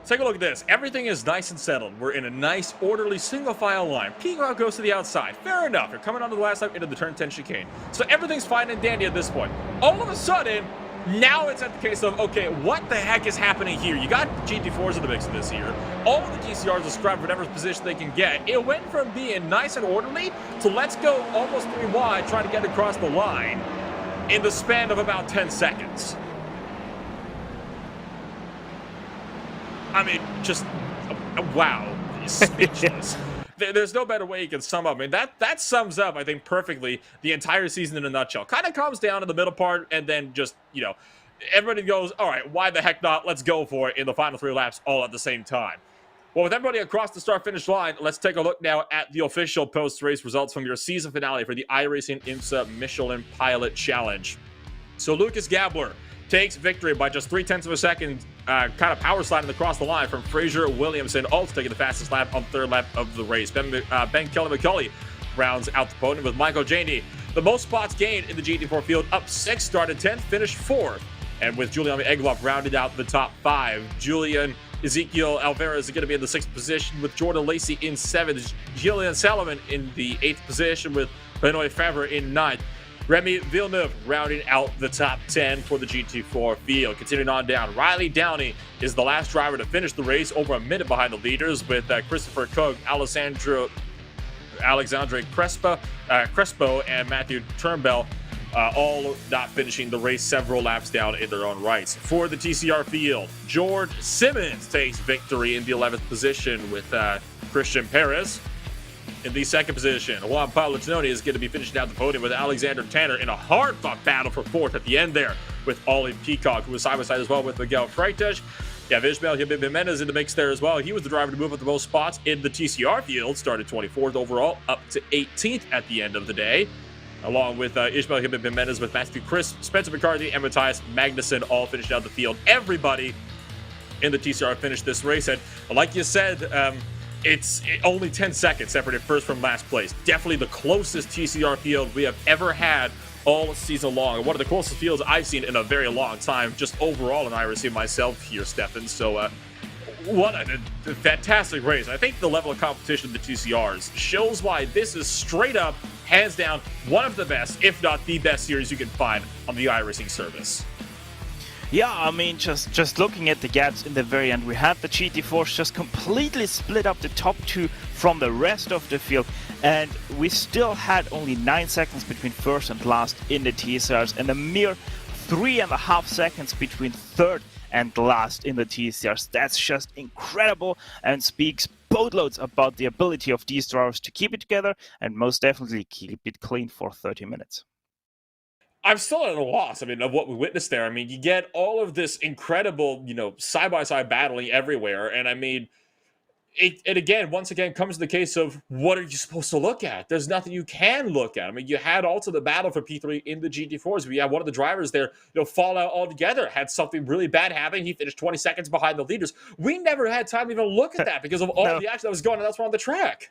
Take a look at this. Everything is nice and settled. We're in a nice, orderly, single-file line. Peacock goes to the outside. Fair enough. You're coming onto the last lap into the turn 10 chicane. So everything's fine and dandy at this point. All of a sudden, now it's at the case of, okay, what the heck is happening here? You got GT4s in the mix of this here. All of the GCRs are scrubbed for whatever position they can get. It went from being nice and orderly to let's go almost 3 wide, trying to get across the line in the span of about 10 seconds. I mean, just, wow, speechless. There's no better way you can sum up. I mean, that sums up, I think, perfectly the entire season in a nutshell. Kind of comes down to the middle part, and then just, everybody goes, all right, why the heck not? Let's go for it in the final 3 laps all at the same time. Well, with everybody across the start-finish line, let's take a look now at the official post-race results from your season finale for the iRacing IMSA Michelin Pilot Challenge. So Lucas Gabler takes victory by just 0.3 of a second, kind of power sliding across the line from Fraser Williamson, also taking the fastest lap on third lap of the race. Ben Kelly McCulley rounds out the podium with Michael Janey. The most spots gained in the GT4 field, up 6, started 10th, finished 4th. And with Julian Egloff rounded out the top 5. Julian Ezekiel Alvarez is going to be in the 6th position with Jordan Lacey in 7th. Julian Salomon in the 8th position with Benoit Favre in 9th. Remy Villeneuve rounding out the top 10 for the GT4 field. Continuing on down, Riley Downey is the last driver to finish the race, over a minute behind the leaders, with Christopher Koch, Alexandre Crespo, and Matthew Turnbull all not finishing the race several laps down in their own rights. For the TCR field, George Simmons takes victory in the 11th position with Christian Perez. In the 2nd position, Juan Pablo Tononi is going to be finishing out the podium with Alexander Tanner in a hard-fought battle for 4th at the end there, with Ollie Peacock, who was side-by-side as well with Miguel Freitas. Yeah, Ishmael Jimenez in the mix there as well. He was the driver to move up the most spots in the TCR field, started 24th overall, up to 18th at the end of the day, along with Ishmael Jimenez, with Matthew Chris, Spencer McCarthy, and Matthias Magnussen all finished out the field. Everybody in the TCR finished this race, and like you said, it's only 10 seconds separated first from last place. Definitely the closest TCR field we have ever had all season long, and one of the closest fields I've seen in a very long time, just overall in iRacing myself here, Stefan. So what a fantastic race. I think the level of competition of the TCRs shows why this is straight up, hands down, one of the best, if not the best series you can find on the iRacing service. Yeah, I mean, just looking at the gaps in the very end, we had the GT4s just completely split up the top 2 from the rest of the field, and we still had only 9 seconds between first and last in the TCRs, and a mere 3.5 seconds between third and last in the TCRs. That's just incredible and speaks boatloads about the ability of these drivers to keep it together and most definitely keep it clean for 30 minutes. I'm still at a loss, of what we witnessed there. You get all of this incredible, side-by-side battling everywhere. And it again, once again, comes to the case of what are you supposed to look at? There's nothing you can look at. You had also the battle for P3 in the GT4s. We had one of the drivers there, fall out altogether, had something really bad happen. He finished 20 seconds behind the leaders. We never had time to even look at that because of all the action that was going on elsewhere on the track.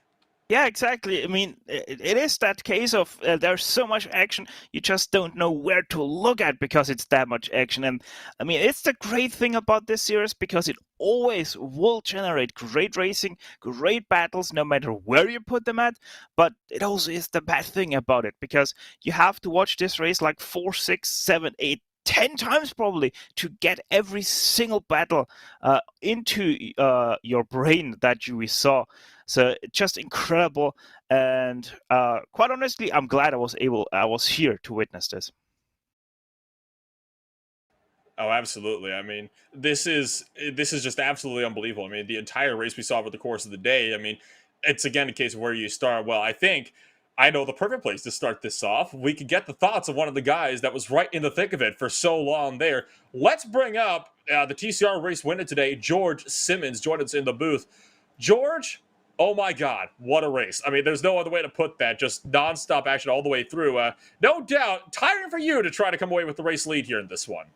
Yeah, exactly. It is that case of there's so much action, you just don't know where to look at because it's that much action. And it's the great thing about this series because it always will generate great racing, great battles, no matter where you put them at. But it also is the bad thing about it because you have to watch this race like 4, 6, 7, 8, 10 times probably to get every single battle into your brain that you saw. So just incredible, and quite honestly, I'm glad I was here to witness this. Oh, absolutely. This is just absolutely unbelievable. The entire race we saw over the course of the day. It's again a case of where you start. Well, I think I know the perfect place to start this off. We could get the thoughts of one of the guys that was right in the thick of it for so long there. Let's bring up the TCR race winner today, George Simmons, joined us in the booth. George, oh my God, what a race. There's no other way to put that. Just nonstop action all the way through. No doubt, tiring for you to try to come away with the race lead here in this one.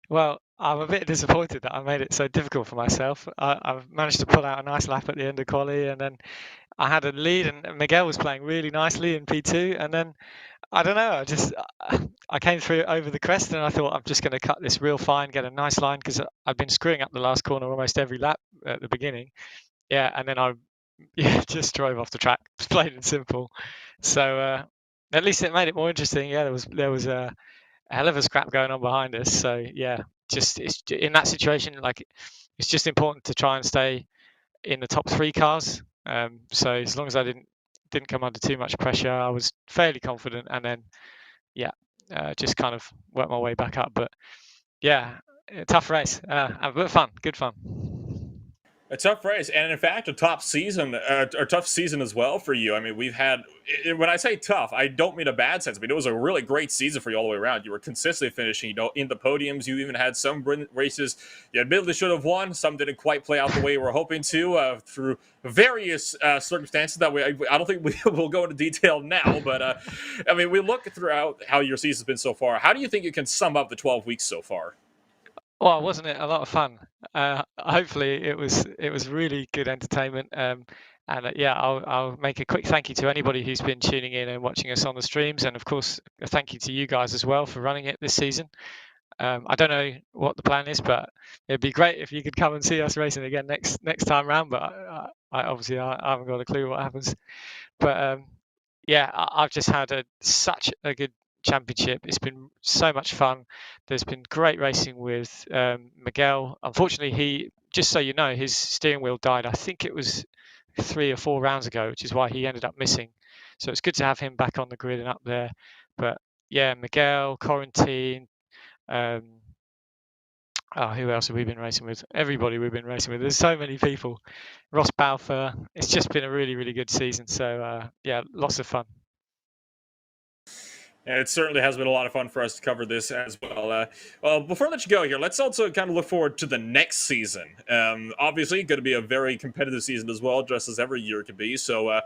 Well, I'm a bit disappointed that I made it so difficult for myself. I managed to pull out a nice lap at the end of quali, and then I had a lead, and Miguel was playing really nicely in P2, and then I don't know, I came through over the crest, and I thought I'm just going to cut this real fine, get a nice line, because I've been screwing up the last corner almost every lap at the beginning. Yeah, and then I just drove off the track, plain and simple. So at least it made it more interesting. Yeah, there was a hell of a scrap going on behind us. So yeah, it's in that situation, it's just important to try and stay in the top 3 cars. So as long as I didn't come under too much pressure, I was fairly confident. And then just kind of worked my way back up. But yeah, a tough race, but fun, good fun. A tough race, and in fact, a top season, or tough season as well for you. I mean, we've had. When I say tough, I don't mean a bad sense. I mean, it was a really great season for you all the way around. You were consistently finishing, in the podiums. You even had some races you admittedly should have won. Some didn't quite play out the way you were hoping to through various circumstances. That I don't think we will go into detail now. But I mean, we look throughout how your season's been so far. How do you think you can sum up the 12 weeks so far? Well, wasn't it a lot of fun? Hopefully, it was really good entertainment. And yeah, I'll make a quick thank you to anybody who's been tuning in and watching us on the streams, and of course, a thank you to you guys as well for running it this season. I don't know what the plan is, but it'd be great if you could come and see us racing again next time round. But I obviously I haven't got a clue what happens. But yeah, I've just had such a good championship. It's been so much fun. There's been great racing with Miguel. Unfortunately, just so you know, his steering wheel died. I think it was 3 or 4 rounds ago, which is why he ended up missing. So it's good to have him back on the grid and up there. But yeah, Miguel, Quarantine. Who else have we been racing with? Everybody we've been racing with. There's so many people. Ross Balfour. It's just been a really, really good season. So yeah, lots of fun. And it certainly has been a lot of fun for us to cover this as well. Well, before I let you go here, let's also kind of look forward to the next season. Obviously, going to be a very competitive season as well, just as every year can be. So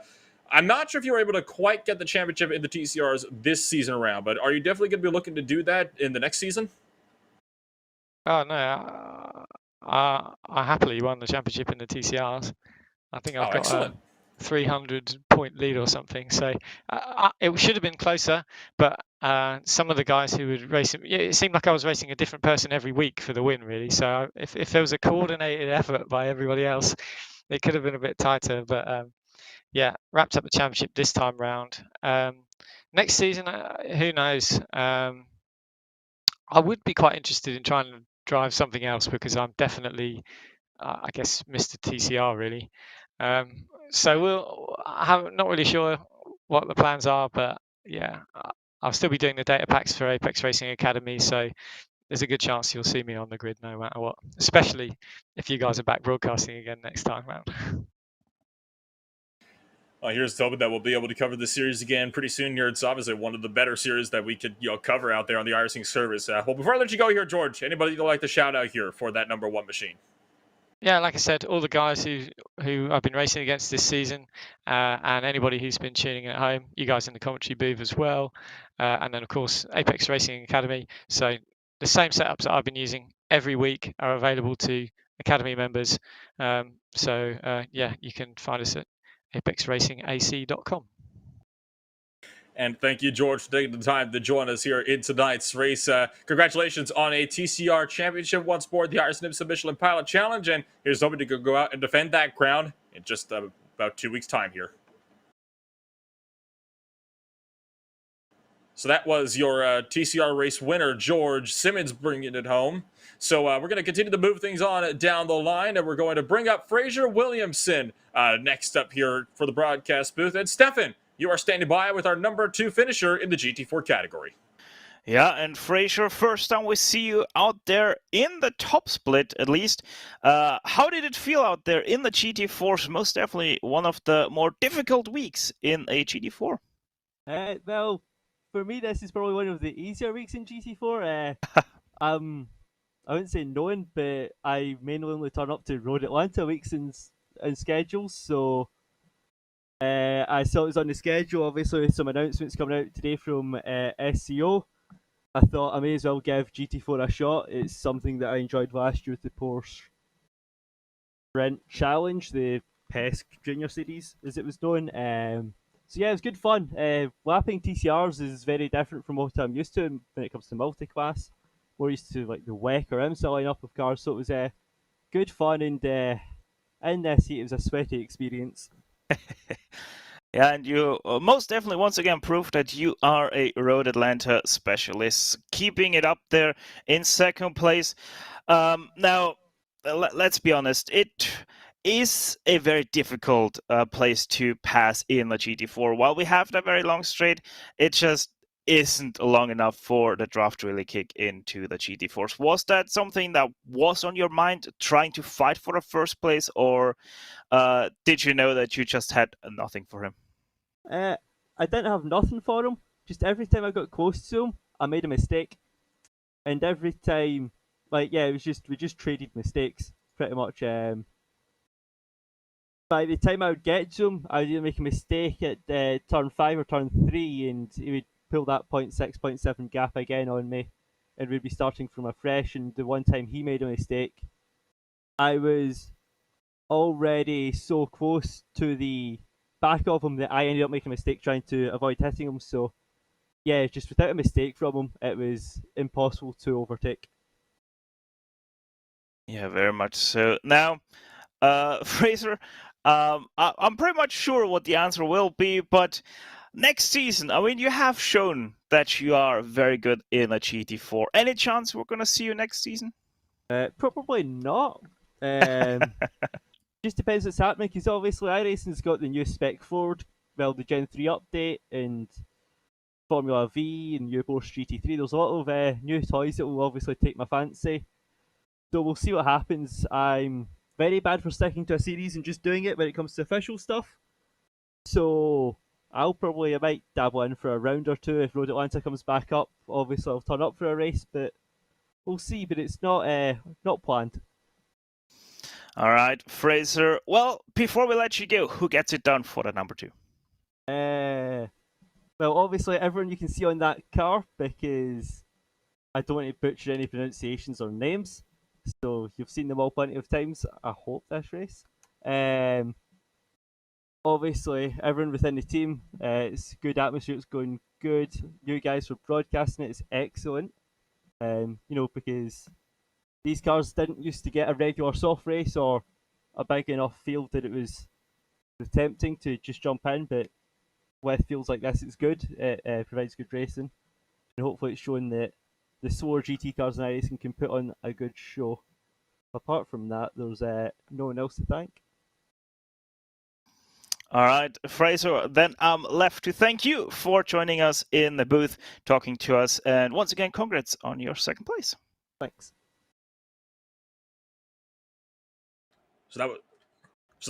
I'm not sure if you were able to quite get the championship in the TCRs this season around, but are you definitely going to be looking to do that in the next season? Oh no, I happily won the championship in the TCRs. I think I've got a 300-point lead or something. So it should have been closer, but some of the guys who would race, it seemed like I was racing a different person every week for the win, really. So if there was a coordinated effort by everybody else, it could have been a bit tighter. But yeah, wrapped up the championship this time round. Next season, who knows? I would be quite interested in trying to drive something else because I'm definitely, I guess, Mr. TCR really. So I'm not really sure what the plans are, but yeah, I'll still be doing the data packs for Apex Racing Academy. So there's a good chance you'll see me on the grid no matter what, especially if you guys are back broadcasting again next time round. Here's hoping that we'll be able to cover this series again pretty soon here. It's obviously one of the better series that we could cover out there on the iRacing service. Well, before I let you go here, George, anybody you'd like to shout out here for that #1 machine? Yeah, like I said, all the guys who I've been racing against this season, and anybody who's been tuning in at home, you guys in the commentary booth as well, and then of course Apex Racing Academy. So the same setups that I've been using every week are available to Academy members. So yeah, you can find us at apexracingac.com. And thank you, George, for taking the time to join us here in tonight's race. Congratulations on a TCR championship once aboard the iRacing IMSA Michelin Pilot Challenge. And here's hoping to go out and defend that crown in just about 2 weeks' time here. So that was your TCR race winner, George Simmons, bringing it home. So we're going to continue to move things on down the line, and we're going to bring up Fraser Williamson next up here for the broadcast booth. And Stefan, you are standing by with our #2 finisher in the GT4 category. Yeah, and Fraser, first time we see you out there in the top split, at least. How did it feel out there in the GT4? Most definitely one of the more difficult weeks in a GT4. Well, for me, this is probably one of the easier weeks in GT4. I wouldn't say knowing, but I mainly only turn up to Road Atlanta weeks in schedules, so I saw it was on the schedule. Obviously, some announcements coming out today from SCO. I thought I may as well give GT4 a shot. It's something that I enjoyed last year with the Porsche Sprint Challenge, the PESC Junior Series, as it was known. So yeah, it was good fun. Lapping TCRs is very different from what I'm used to when it comes to multi-class. More used to like the WEC or IMSA lineup of cars, so it was good fun, and in this heat it was a sweaty experience. Yeah, and you most definitely once again proved that you are a Road Atlanta specialist, keeping it up there in second place. Now, let's be honest, it is a very difficult place to pass in the GT4. While we have that very long straight, it just isn't long enough for the draft to really kick into the GT4s. Was that something that was on your mind, trying to fight for the first place, or did you know that you just had nothing for him? I didn't have nothing for him. Just every time I got close to him, I made a mistake, and every time, it was just we just traded mistakes pretty much. By the time I would get to him, I would either make a mistake at turn 5 or turn 3, and he would pull that 0.6, 0.7 gap again on me, and we'd be starting from afresh. And the one time he made a mistake, I was already so close to the back of him that I ended up making a mistake trying to avoid hitting him. So, yeah, just without a mistake from him, it was impossible to overtake. Yeah, very much so. Now, Fraser, I'm pretty much sure what the answer will be, but next season, I mean, you have shown that you are very good in a GT4. Any chance we're going to see you next season? Probably not. Just depends what's happening, because obviously iRacing's got the new spec Ford, well, the Gen 3 update, and Formula V and new Porsche GT3. There's a lot of new toys that will obviously take my fancy. So we'll see what happens. I'm very bad for sticking to a series and just doing it when it comes to official stuff. So I might dabble in for a round or two if Road Atlanta comes back up. Obviously I'll turn up for a race, but we'll see. But it's not planned. All right, Fraser. Well, before we let you go, who gets it done for the number 2? Well, obviously everyone you can see on that car, because I don't want to butcher any pronunciations or names. So you've seen them all plenty of times, I hope, this race. Obviously, everyone within the team, it's good atmosphere, it's going good. You guys for broadcasting it is excellent. Because these cars didn't used to get a regular soft race or a big enough field that it was tempting to just jump in, but with fields like this, it's good. It provides good racing, and hopefully it's showing that the slower GT cars in iRacing can put on a good show. Apart from that, there's no one else to thank. All right, Fraser, then I'm left to thank you for joining us in the booth, talking to us, and once again, congrats on your second place. Thanks. So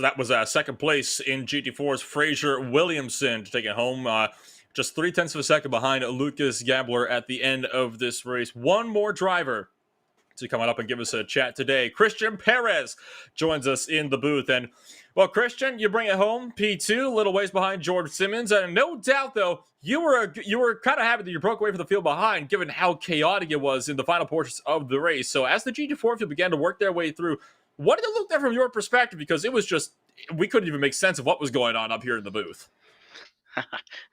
that was second place in GT4's Fraser Williamson to take it home. Just 0.3 of a second behind Lucas Gabler at the end of this race. One more driver to come on up and give us a chat today. Christian Perez joins us in the booth. And, well, Christian, you bring it home. P2, a little ways behind George Simmons. And no doubt, though, you were kind of happy that you broke away from the field behind, given how chaotic it was in the final portions of the race. So as the GT4 field began to work their way through, what did it look like from your perspective? Because it was just, we couldn't even make sense of what was going on up here in the booth.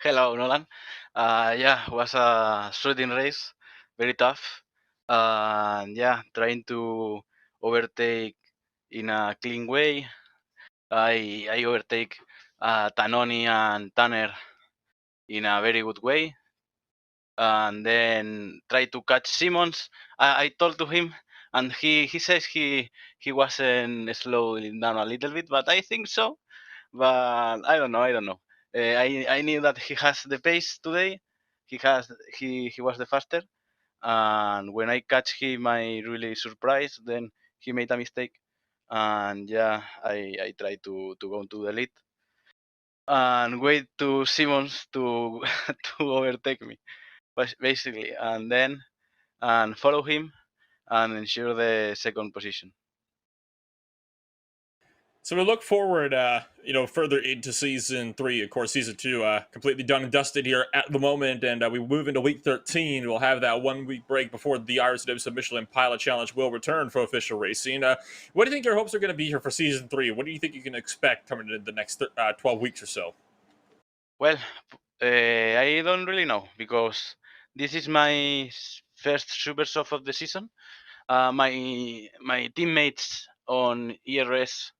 Hello, Nolan. It was a shooting race, very tough. And trying to overtake in a clean way. I overtake Tanoni and Tanner in a very good way, and then try to catch Simmons. I told to him, and he says he wasn't slowing down a little bit, but I think so. But I don't know. I knew that he has the pace today. He was the faster, and when I catch him, I really surprised. Then he made a mistake, and I tried to go to the lead and wait to Simmons to to overtake me, basically, and then follow him and ensure the second position. So we look forward, further into season 3. Of course, season 2 completely done and dusted here at the moment, and we move into week 13. We'll have that 1 week break before the IMSA Michelin Pilot Challenge will return for official racing. What do you think your hopes are going to be here for season 3? What do you think you can expect coming in the next 12 weeks or so? Well, I don't really know, because this is my first super soft of the season. My teammates on ERS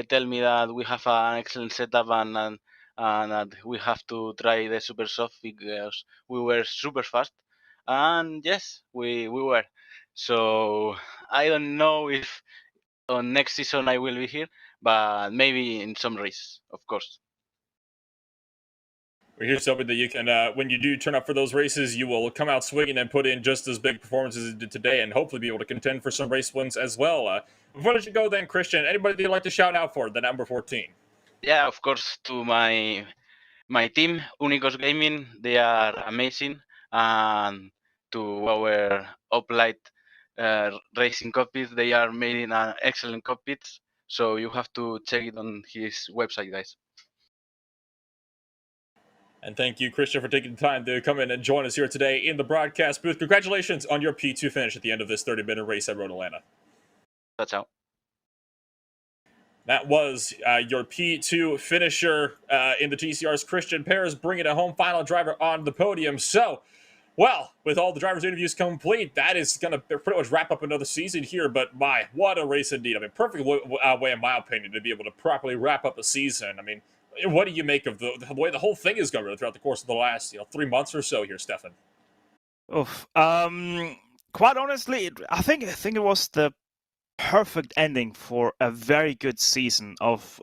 tell me that we have an excellent setup, and that we have to try the super soft because we were super fast. And yes, we were. So I don't know if on next season I will be here, but maybe in some race, of course. Here's hoping that you can, when you do turn up for those races, you will come out swinging and put in just as big performances as you did today, and hopefully be able to contend for some race wins as well. Before I let you go, then, Christian, anybody that you'd like to shout out for the number 14? Yeah, of course, to my team, Unicos Gaming, they are amazing, and to our uplight racing cockpits, they are making excellent cockpits. So you have to check it on his website, guys. And thank you, Christian, for taking the time to come in and join us here today in the broadcast booth. Congratulations on your P2 finish at the end of this 30-minute race at Road Atlanta. That's out. That was your P2 finisher in the GCR's Christian Perez, bringing it home, final driver on the podium. So, well, with all the drivers' interviews complete, that is going to pretty much wrap up another season here. But my, what a race indeed. I mean, perfect way, in my opinion, to be able to properly wrap up a season. I mean, what do you make of the way the whole thing is going throughout the course of the last 3 months or so here, Stefan? Oof. Quite honestly, I think it was the perfect ending for a very good season of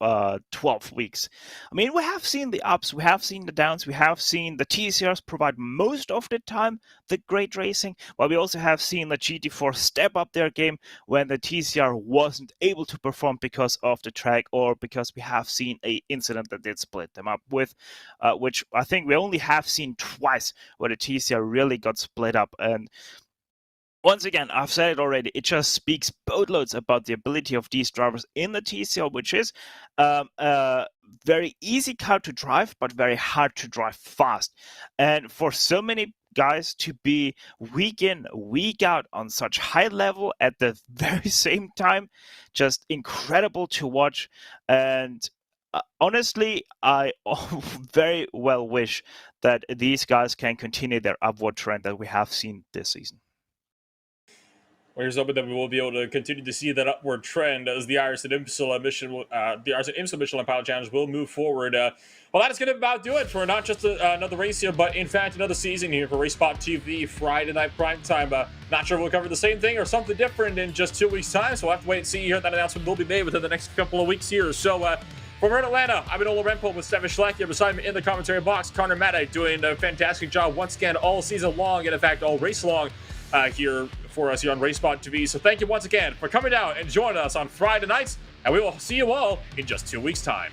12 weeks. I mean, we have seen the ups, we have seen the downs, we have seen the TCRs provide most of the time the great racing, but we also have seen the GT4 step up their game when the TCR wasn't able to perform because of the track, or because we have seen an incident that did split them up, with which I think we only have seen twice where the TCR really got split up. And once again, I've said it already, it just speaks boatloads about the ability of these drivers in the TCR, which is a very easy car to drive, but very hard to drive fast. And for so many guys to be week in, week out on such high level at the very same time, just incredible to watch. And honestly, I very well wish that these guys can continue their upward trend that we have seen this season. Well, here's hoping that we will be able to continue to see that upward trend as the IMSA IMSA Michelin Pilot Challenge will move forward. Well, that is going to about do it for not just another race here, but in fact another season here for RaceSpotTV Friday night prime time. Not sure if we'll cover the same thing or something different in just 2 weeks' time, so we'll have to wait and see here. That announcement will be made within the next couple of weeks here. So, from Road Atlanta, I'm Enola Rempel with Stefan Schleck here beside me in the commentary box. Connor Maddock doing a fantastic job once again all season long, and in fact all race long here for us here on RaceSpotTV. So thank you once again for coming out and joining us on Friday nights, and we will see you all in just 2 weeks' time.